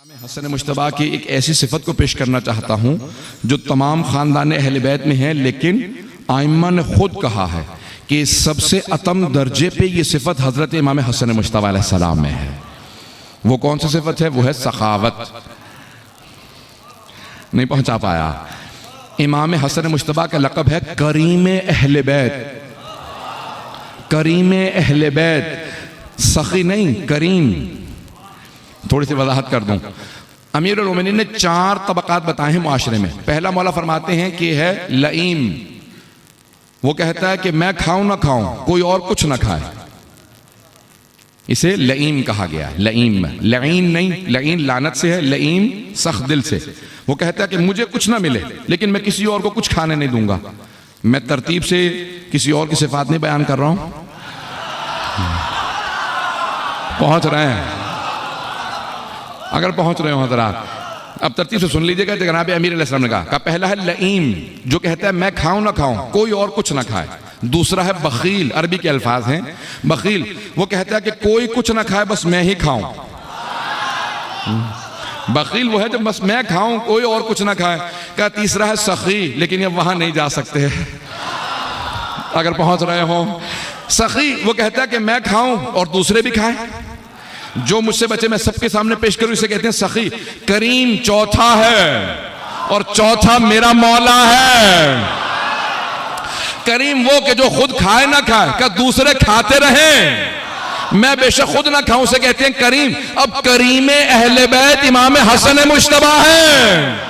हसन मुश्तबा की एक ऐसी सिफत को पेश करना चाहता हूँ जो तमाम ख़ानदान अहले बैत में है, लेकिन आइम्मा ने खुद कहा है कि सबसे अतम दर्जे पे ये सिफत हज़रत इमाम हसन मुश्तबा अलैहिस्सलाम में है। वो कौन सी सिफत है? वो है सखावत। नहीं पहुँचा पाया। इमाम हसन मुश्तबा का लक़ब है करीम अहले बैत। करीम अहले बैत, सखी नहीं, करीम। थोड़ी सी वजाहत कर दूं। अमीरुल मोमिनीन ने 4 तबकात बताए हैं मुआशरे में। पहला मौला फरमाते हैं कि है लईम। वो कहता है कि मैं खाऊं ना खाऊं, कोई और कुछ ना खाए, इसे लईम कहा गया। लईम, लईन नहीं, लईन लानत से है, लईम सख्त दिल से। वो कहता है कि मुझे कुछ ना मिले लेकिन मैं किसी और को कुछ खाने नहीं दूंगा। मैं तरतीब से किसी और की सिफात नहीं बयान कर रहा हूं। पहुंच रहे हैं? अगर पहुंच रहे हो हज़रात, अब तरतीब से सुन लीजिएगा। जनाब अमीर अलैहिस्सलाम ने कहा पहला है लईम, जो कहता है मैं खाऊं ना खाऊं, कोई और कुछ ना खाए। दूसरा है बखील, अरबी के अल्फाज हैं बखील। वो कहता है कि कोई कुछ ना खाए, बस मैं ही खाऊं। बखील वो है जब बस मैं खाऊं, कोई और कुछ ना खाए। क्या तीसरा है सखी, लेकिन अब वहां नहीं जा सकते अगर पहुंच रहे हो। सखी वो कहता है कि मैं खाऊं और दूसरे भी खाएं, जो मुझसे बचे मैं सबके सामने पेश करूं, इसे कहते हैं सखी। करीम चौथा है और चौथा मेरा मौला है। करीम वो कि जो खुद खाए ना खाए, क्या दूसरे खाते रहें, मैं बेशक खुद ना खाऊं, से कहते हैं करीम। अब करीम अहले बैत इमाम हसन मुश्तबा है।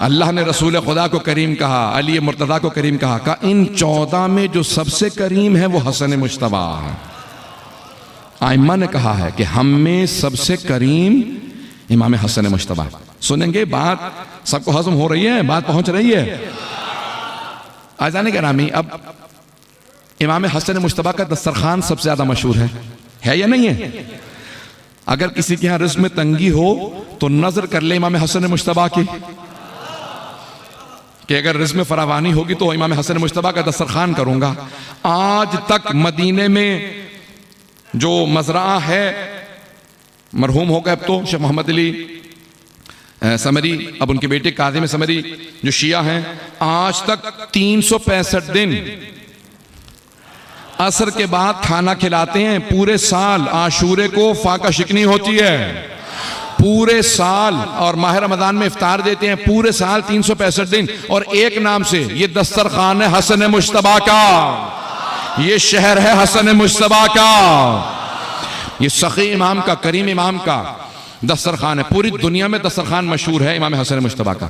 अल्लाह ने रसूल खुदा को करीम कहा, अली मुर्तज़ा को करीम कहा इन 14 में जो सबसे करीम है वो हसन मुश्तबा है। आइम्मा ने कहा है कि हम में सबसे करीम इमाम हसन मुश्तबा। सुनेंगे बात, सबको हजम हो रही है, बात पहुंच रही है। आज़ान गिरामी, अब इमाम हसन मुश्तबा का दस्तरखान सबसे ज्यादा मशहूर है या नहीं है? अगर किसी के यहां रिज़्क़ में तंगी हो तो नजर कर ले इमाम हसन मुश्तबा की, कि अगर रिज़्क़ में फरावानी होगी तो इमाम हसन मुश्तबा का दस्तरखान करूंगा। आज तक मदीने में जो मजरा है, मरहूम हो गए अब तो, शेख मोहम्मद अली समरी, अब उनके बेटे काज़िम समरी जो शिया हैं, आज तक 365 दिन असर के बाद खाना खिलाते हैं। पूरे साल आशूरे को फाका शिकनी होती है, पूरे साल, और माह रमजान में इफ्तार देते हैं। पूरे साल 365 दिन, और एक नाम से ये दस्तरखान है हसन मुश्तबा का, ये शहर है हसन मुश्तबा का, ये सखी इमाम का, करीम इमाम का दस्तरखान है। पूरी दुनिया में दस्तरखान मशहूर है इमाम हसन मुश्तबा का।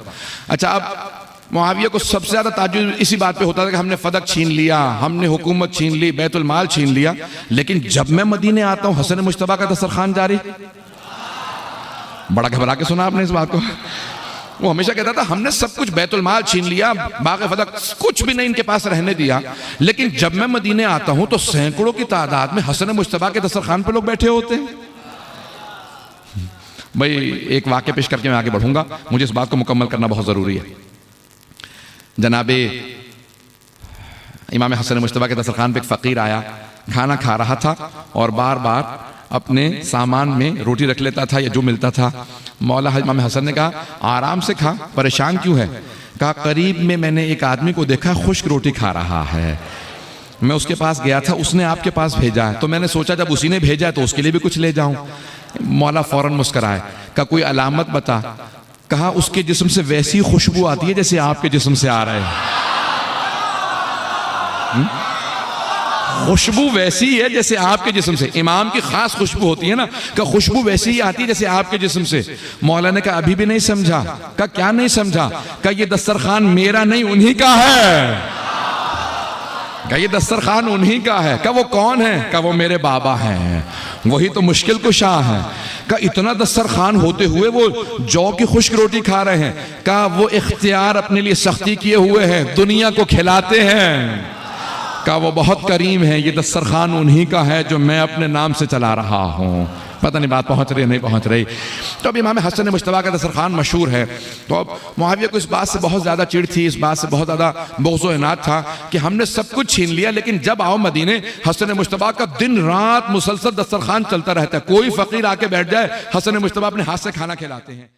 अच्छा, अब मुआविया को सबसे ज्यादा ताज्जुब इसी बात पे होता था कि हमने फदक छीन लिया, हमने हुकूमत छीन ली, बैतुल माल छीन लिया। लेकिन जब मैं मदीने आता हूं, हसन मुश्तबा का दस्तरखान जारी। बड़ा घबरा के सुना आपने इस बात को। वो हमेशा कहता था हमने सब कुछ बैतुल माल छीन लिया, बाग़ फदक कुछ भी नहीं इनके पास रहने दिया। लेकिन जब मैं मदीने आता हूं तो सैकड़ों की तादाद में हसन मुश्तबा के दस्तरखान पे लोग बैठे होते हैं। भाई एक वाक़या पेश करके मैं आगे बढ़ूंगा, मुझे इस बात को मुकम्मल करना बहुत जरूरी है। जनाबे इमाम हसन मुश्तबा के दस्तरखान पे एक फ़कीर आया, खाना खा रहा था और बार बार अपने सामान में रोटी रख लेता था या जो मिलता था। मौला इमाम हसन ने कहा आराम से खा, परेशान क्यों है? कहा करीब में मैंने एक आदमी को देखा खुश्क रोटी खा रहा है, मैं उसके पास गया था, उसने आपके पास भेजा है, तो मैंने सोचा जब उसी ने भेजा है तो उसके लिए भी कुछ ले जाऊं। मौला फौरन मुस्कराए, कहा कोई अलामत बता। कहा उसके जिस्म से वैसी खुशबू आती है जैसे आपके जिस्म से आ रहे हैं। खुशबू वैसी है जैसे आपके जिस्म से। इमाम की खास खुशबू होती है ना, कि खुशबू वैसी ही आती है जैसे आपके जिस्म से। मौला ने कहा अभी भी नहीं समझा? कहा क्या नहीं समझा? कहा ये दस्तरखान मेरा नहीं, उन्हीं का है। कहा ये दस्तरखान उन्हीं का है। कहा वो कौन है? कहा वो मेरे बाबा हैं, वही तो मुश्किल कुशा है। कहा इतना दस्तरखान होते हुए वो जौ की खुश्क रोटी खा रहे हैं। कहा वो इख्तियार अपने लिए सख्ती किए हुए हैं, दुनिया को खिलाते हैं। कहा वो बहुत करीम है, ये दस्तरखान उन्हीं का है जो मैं अपने नाम से चला रहा हूँ। पता नहीं बात पहुंच रही है नहीं पहुंच रही। तो अब इमाम हसन मुश्तबा का दस्तरखान मशहूर है। तो अब मुआविया को इस बात से बहुत ज़्यादा चिढ़ थी, इस बात से बहुत ज़्यादा बुग़्ज़ व इनाद था कि हमने सब कुछ छीन लिया, लेकिन जब आओ मदीने हसन मुश्तबा का दिन रात मुसलसल दस्तरखान चलता रहता है। कोई फ़कीर आके बैठ जाए, हसन मुश्तबा अपने हाथ से खाना खिलाते हैं।